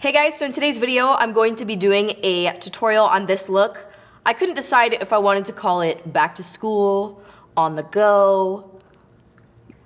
Hey guys, so in today's video, I'm going to be doing a tutorial on this look. I couldn't decide if I wanted to call it back to school, on the go.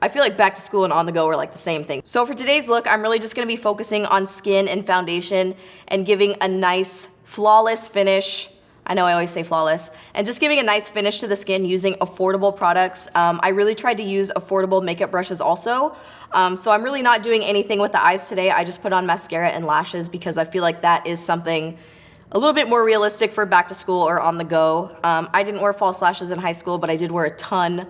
I feel like back to school and on the go are like the same thing. So for today's look, I'm really just gonna be focusing on skin and foundation and giving a nice, flawless finish. I know I always say flawless. And just giving a nice finish to the skin using affordable products. I really tried to use affordable makeup brushes also. So I'm really not doing anything with the eyes today. I just put on mascara and lashes because I feel like that is something a little bit more realistic for back to school or on the go. I didn't wear false lashes in high school, but I did wear a ton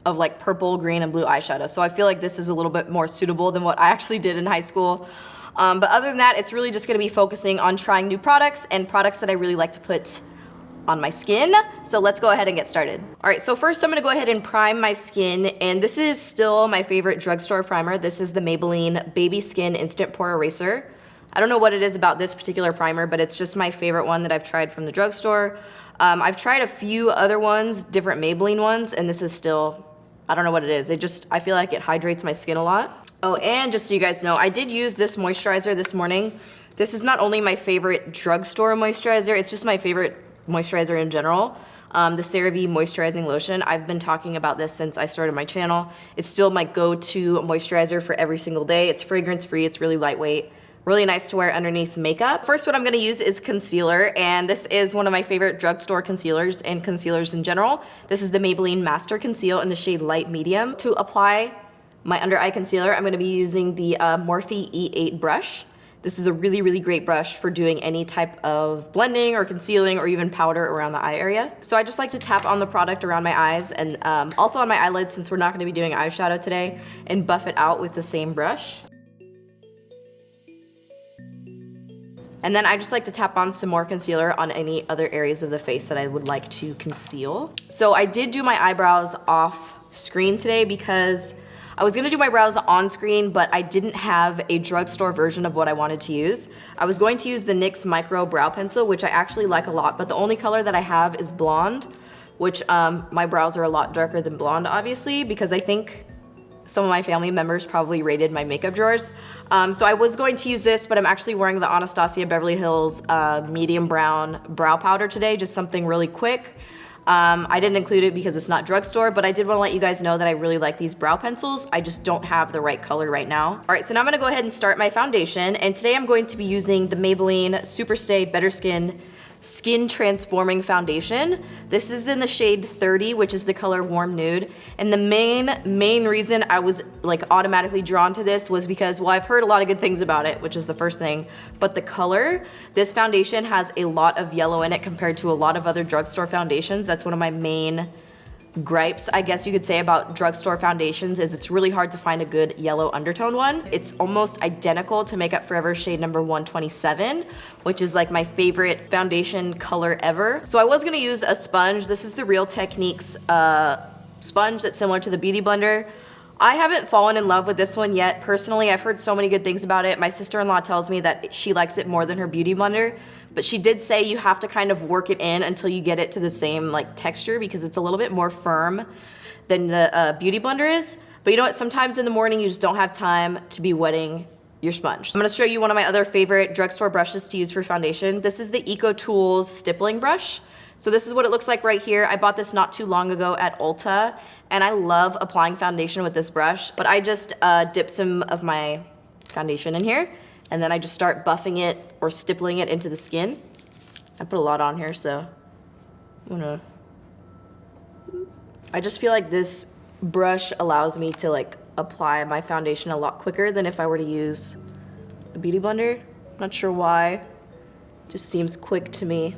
of like purple, green, and blue eyeshadow. So I feel like this is a little bit more suitable than what I actually did in high school. But other than that, it's really just gonna be focusing on trying new products and products that I really like to put on my skin. So let's go ahead and get started. All right, so first I'm gonna go ahead and prime my skin, and this is still my favorite drugstore primer. This is the Maybelline Baby Skin Instant Pore Eraser. I don't know what it is about this particular primer, but it's just my favorite one that I've tried from the drugstore. I've tried a few other ones, different Maybelline ones, and this is still, I don't know what it is. I feel like it hydrates my skin a lot. Oh, and just so you guys know, I did use this moisturizer this morning. This is not only my favorite drugstore moisturizer, it's just my favorite moisturizer in general. The CeraVe Moisturizing Lotion. I've been talking about this since I started my channel. It's still my go-to moisturizer for every single day. It's fragrance-free, it's really lightweight, really nice to wear underneath makeup. First, what I'm gonna use is concealer, and this is one of my favorite drugstore concealers and concealers in general. This is the Maybelline Master Conceal in the shade Light Medium. To apply my under eye concealer, I'm gonna be using the Morphe E8 brush. This is a really, really great brush for doing any type of blending or concealing or even powder around the eye area. So I just like to tap on the product around my eyes and also on my eyelids since we're not gonna be doing eyeshadow today, and buff it out with the same brush. And then I just like to tap on some more concealer on any other areas of the face that I would like to conceal. So I did do my eyebrows off screen today because I was gonna do my brows on screen, but I didn't have a drugstore version of what I wanted to use. I was going to use the NYX Micro Brow Pencil, which I actually like a lot, but the only color that I have is blonde, which my brows are a lot darker than blonde, obviously, because I think some of my family members probably raided my makeup drawers. So I was going to use this, but I'm actually wearing the Anastasia Beverly Hills medium brown brow powder today, just something really quick. I didn't include it because it's not drugstore, but I did want to let you guys know that I really like these brow pencils. I just don't have the right color right now. All right, so now I'm gonna go ahead and start my foundation, and today I'm going to be using the Maybelline Superstay Better Skin Transforming Foundation. This is in the shade 30, which is the color Warm Nude. And the main reason I was like automatically drawn to this was because, well, I've heard a lot of good things about it, which is the first thing, but the color, this foundation has a lot of yellow in it compared to a lot of other drugstore foundations. That's one of my main gripes, I guess you could say, about drugstore foundations, is it's really hard to find a good yellow undertone one. It's almost identical to Makeup Forever shade number 127, which is like my favorite foundation color ever. So I was gonna use a sponge. This is the Real Techniques sponge that's similar to the Beauty Blender. I haven't fallen in love with this one yet. Personally, I've heard so many good things about it. My sister-in-law tells me that she likes it more than her Beauty Blender, but she did say you have to kind of work it in until you get it to the same like texture because it's a little bit more firm than the Beauty Blender is. But you know what, sometimes in the morning you just don't have time to be wetting your sponge. I'm gonna show you one of my other favorite drugstore brushes to use for foundation. This is the EcoTools Stippling brush. So this is what it looks like right here. I bought this not too long ago at Ulta, and I love applying foundation with this brush, but I just dip some of my foundation in here, and then I just start buffing it or stippling it into the skin. I put a lot on here, so I just feel like this brush allows me to like apply my foundation a lot quicker than if I were to use a Beauty Blender. Not sure why, just seems quick to me.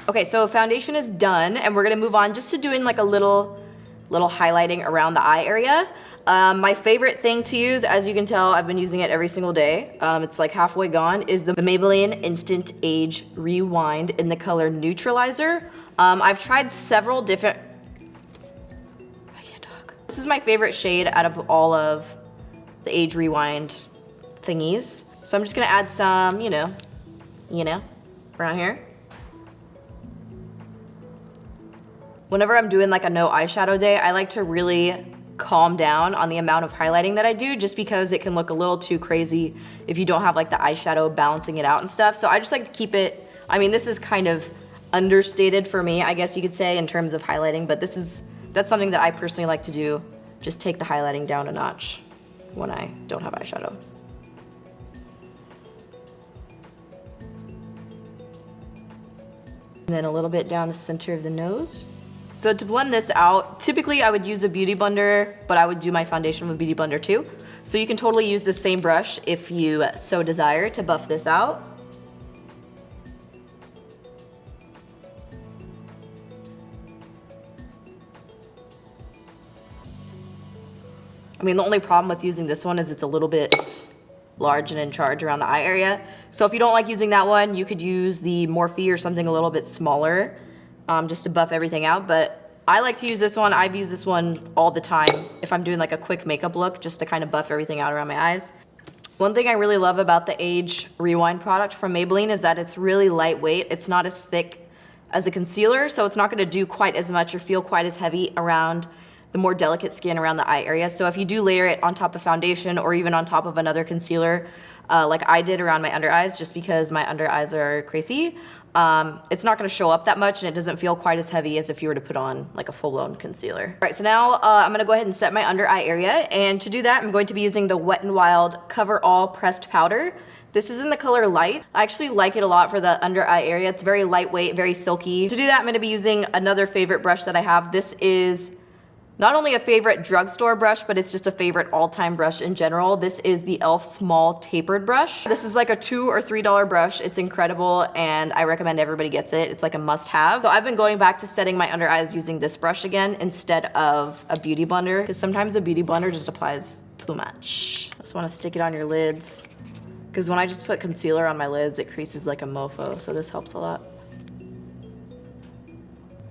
Okay, so foundation is done, and we're gonna move on just to doing like a little highlighting around the eye area. My favorite thing to use, as you can tell, I've been using it every single day. It's like halfway gone, is the Maybelline Instant Age Rewind in the color Neutralizer. I've tried several different, this is my favorite shade out of all of the Age Rewind thingies. So I'm just gonna add some, you know, around here. Whenever I'm doing like a no eyeshadow day, I like to really calm down on the amount of highlighting that I do, just because it can look a little too crazy if you don't have like the eyeshadow balancing it out and stuff. So I just like to keep it, I mean, this is kind of understated for me, I guess you could say, in terms of highlighting, but that's something that I personally like to do. Just take the highlighting down a notch when I don't have eyeshadow. And then a little bit down the center of the nose. So to blend this out, typically I would use a beauty blender, but I would do my foundation with a beauty blender too. So you can totally use the same brush if you so desire to buff this out. I mean, the only problem with using this one is it's a little bit large and in charge around the eye area. So if you don't like using that one, you could use the Morphe or something a little bit smaller, just to buff everything out. But I like to use this one. I've used this one all the time if I'm doing like a quick makeup look, just to kind of buff everything out around my eyes. One thing I really love about the Age Rewind product from Maybelline is that it's really lightweight. It's not as thick as a concealer, so it's not gonna do quite as much or feel quite as heavy around the more delicate skin around the eye area. So if you do layer it on top of foundation or even on top of another concealer, like I did around my under eyes, just because my under eyes are crazy, it's not gonna show up that much and it doesn't feel quite as heavy as if you were to put on like a full-blown concealer. All right, so now I'm gonna go ahead and set my under eye area, and to do that, I'm going to be using the Wet n Wild Coverall Pressed Powder. This is in the color Light. I actually like it a lot for the under eye area. It's very lightweight, very silky. To do that, I'm gonna be using another favorite brush that I have. This is not only a favorite drugstore brush, but it's just a favorite all-time brush in general. This is the e.l.f. Small Tapered brush. This is like a $2 or $3 brush. It's incredible, and I recommend everybody gets it. It's like a must-have. So I've been going back to setting my under eyes using this brush again instead of a beauty blender, because sometimes a beauty blender just applies too much. I just want to stick it on your lids, because when I just put concealer on my lids, it creases like a mofo, so this helps a lot.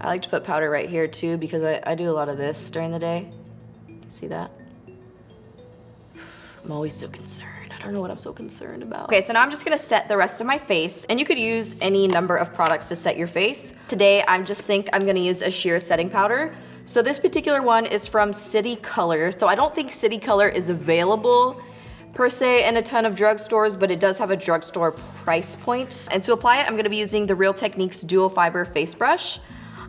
I like to put powder right here too, because I do a lot of this during the day. See that? I'm always so concerned. I don't know what I'm so concerned about. Okay, so now I'm just gonna set the rest of my face, and you could use any number of products to set your face. Today, I'm gonna use a sheer setting powder. So this particular one is from City Color. So I don't think City Color is available per se in a ton of drugstores, but it does have a drugstore price point. And to apply it, I'm gonna be using the Real Techniques Duo Fiber Face Brush.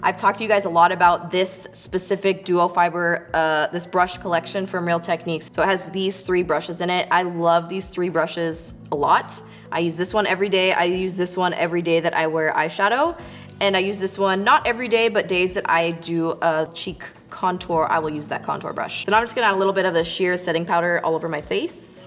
I've talked to you guys a lot about this specific duo fiber, this brush collection from Real Techniques. So it has these 3 brushes in it. I love these 3 brushes a lot. I use this one every day. I use this one every day that I wear eyeshadow. And I use this one not every day, but days that I do a cheek contour, I will use that contour brush. So now I'm just gonna add a little bit of the sheer setting powder all over my face.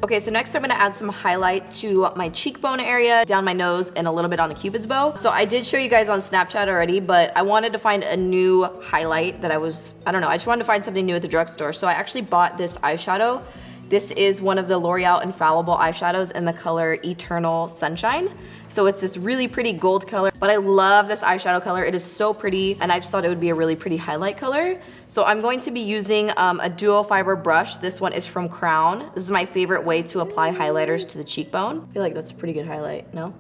Okay, so next I'm gonna add some highlight to my cheekbone area, down my nose, and a little bit on the Cupid's bow. So I did show you guys on Snapchat already, but I wanted to find a new highlight that I don't know, I just wanted to find something new at the drugstore. So I actually bought this eyeshadow. This is one of the L'Oreal Infallible eyeshadows in the color Eternal Sunshine. So it's this really pretty gold color, but I love this eyeshadow color. It is so pretty, and I just thought it would be a really pretty highlight color. So I'm going to be using a duo fiber brush. This one is from Crown. This is my favorite way to apply highlighters to the cheekbone. I feel like that's a pretty good highlight, no?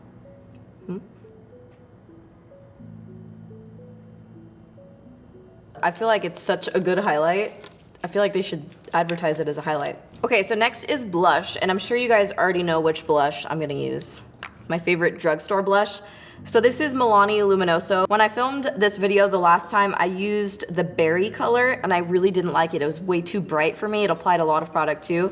I feel like it's such a good highlight. I feel like they should advertise it as a highlight. Okay, so next is blush, and I'm sure you guys already know which blush I'm gonna use. My favorite drugstore blush. So this is Milani Luminoso. When I filmed this video the last time, I used the berry color, and I really didn't like it. It was way too bright for me. It applied a lot of product too.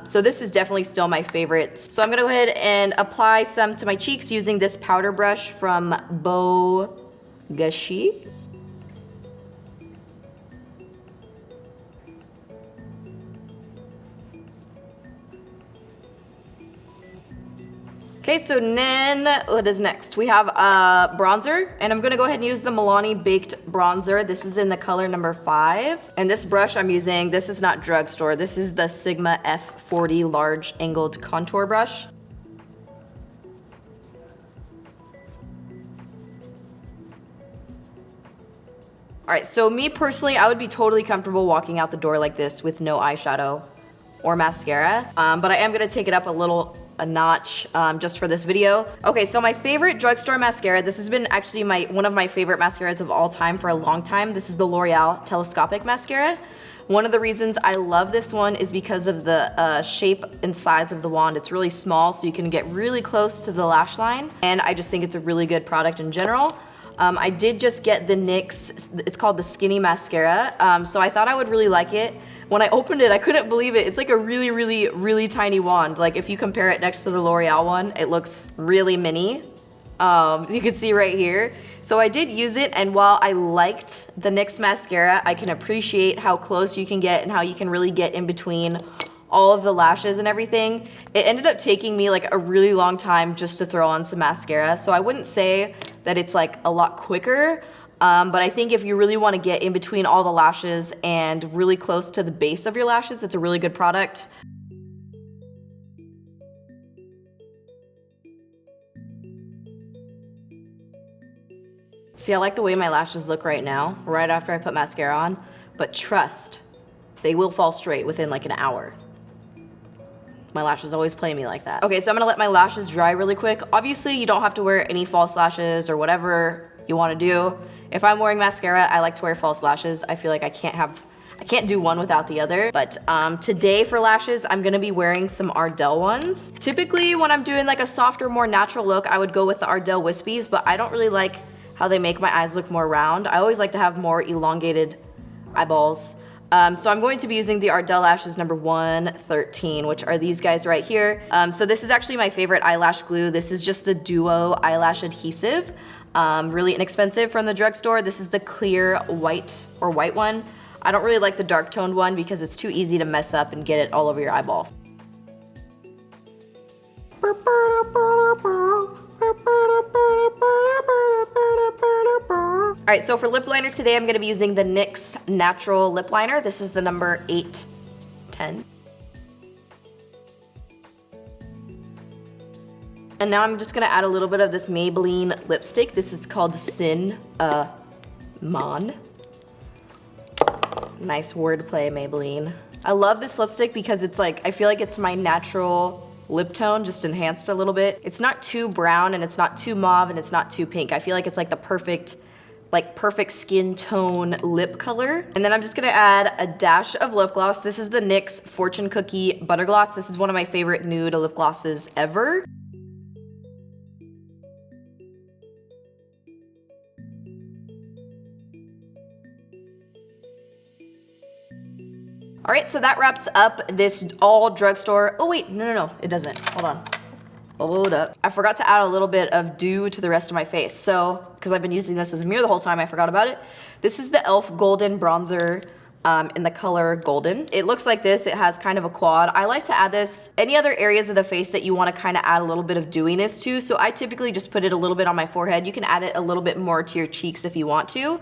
So this is definitely still my favorite. So I'm gonna go ahead and apply some to my cheeks using this powder brush from Gashi. Okay, so then what is next? We have bronzer, and I'm gonna go ahead and use the Milani Baked Bronzer. This is in the color number 5. And this brush I'm using, this is not drugstore. This is the Sigma F40 Large Angled Contour Brush. All right, so me personally, I would be totally comfortable walking out the door like this with no eyeshadow or mascara, but I am gonna take it up a little a notch just for this video. Okay, so my favorite drugstore mascara, this has been actually one of my favorite mascaras of all time for a long time. This is the L'Oreal Telescopic Mascara. One of the reasons I love this one is because of the shape and size of the wand. It's really small, so you can get really close to the lash line, and I just think it's a really good product in general. I did just get the NYX, it's called the Skinny Mascara, so I thought I would really like it. When I opened it, I couldn't believe it. It's like a really, really, really tiny wand. Like if you compare it next to the L'Oreal one, it looks really mini. You can see right here. So I did use it, and while I liked the NYX mascara, I can appreciate how close you can get and how you can really get in between all of the lashes and everything. It ended up taking me like a really long time just to throw on some mascara, so I wouldn't say that it's like a lot quicker, but I think if you really want to get in between all the lashes and really close to the base of your lashes, it's a really good product. See, I like the way my lashes look right now, right after I put mascara on, but trust, they will fall straight within like an hour. My lashes always play me like that. Okay, so I'm gonna let my lashes dry really quick. Obviously, you don't have to wear any false lashes or whatever you wanna do. If I'm wearing mascara, I like to wear false lashes. I feel like I can't do one without the other. But today for lashes, I'm gonna be wearing some Ardell ones. Typically, when I'm doing like a softer, more natural look, I would go with the Ardell Wispies, but I don't really like how they make my eyes look more round. I always like to have more elongated eyeballs. So I'm going to be using the Ardell lashes number 113, which are these guys right here. So this is actually my favorite eyelash glue. This is just the Duo eyelash adhesive. Really inexpensive from the drugstore. This is the clear white or white one. I don't really like the dark toned one because it's too easy to mess up and get it all over your eyeballs. Alright, so for lip liner today, I'm going to be using the NYX Natural Lip Liner. This is the number 810. And now I'm just going to add a little bit of this Maybelline lipstick. This is called SinAMon. Nice wordplay, Maybelline. I love this lipstick because it's like, I feel like it's my natural lip tone, just enhanced a little bit. It's not too brown and it's not too mauve and it's not too pink. I feel like it's like the perfect skin tone lip color. And then I'm just gonna add a dash of lip gloss. This is the NYX Fortune Cookie Butter Gloss. This is one of my favorite nude lip glosses ever. All right, so that wraps up this all drugstore. Oh wait, no, it doesn't. Hold on. Hold up. I forgot to add a little bit of dew to the rest of my face. So, because I've been using this as a mirror the whole time, I forgot about it. This is the e.l.f. Golden Bronzer in the color Golden. It looks like this. It has kind of a quad. I like to add this any other areas of the face that you want to kind of add a little bit of dewiness to. So I typically just put it a little bit on my forehead. You can add it a little bit more to your cheeks if you want to.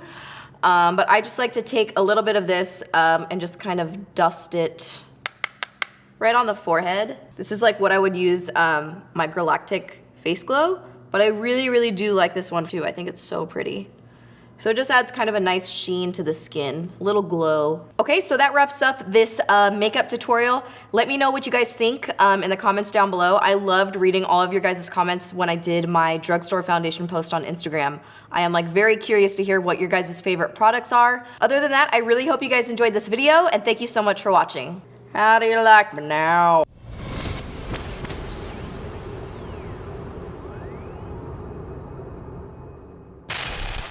But I just like to take a little bit of this and just kind of dust it right on the forehead. This is like what I would use my Galactic Face Glow, but I really, really do like this one too. I think it's so pretty. So it just adds kind of a nice sheen to the skin, a little glow. Okay, so that wraps up this makeup tutorial. Let me know what you guys think in the comments down below. I loved reading all of your guys' comments when I did my drugstore foundation post on Instagram. I am like very curious to hear what your guys' favorite products are. Other than that, I really hope you guys enjoyed this video, and thank you so much for watching. How do you like me now?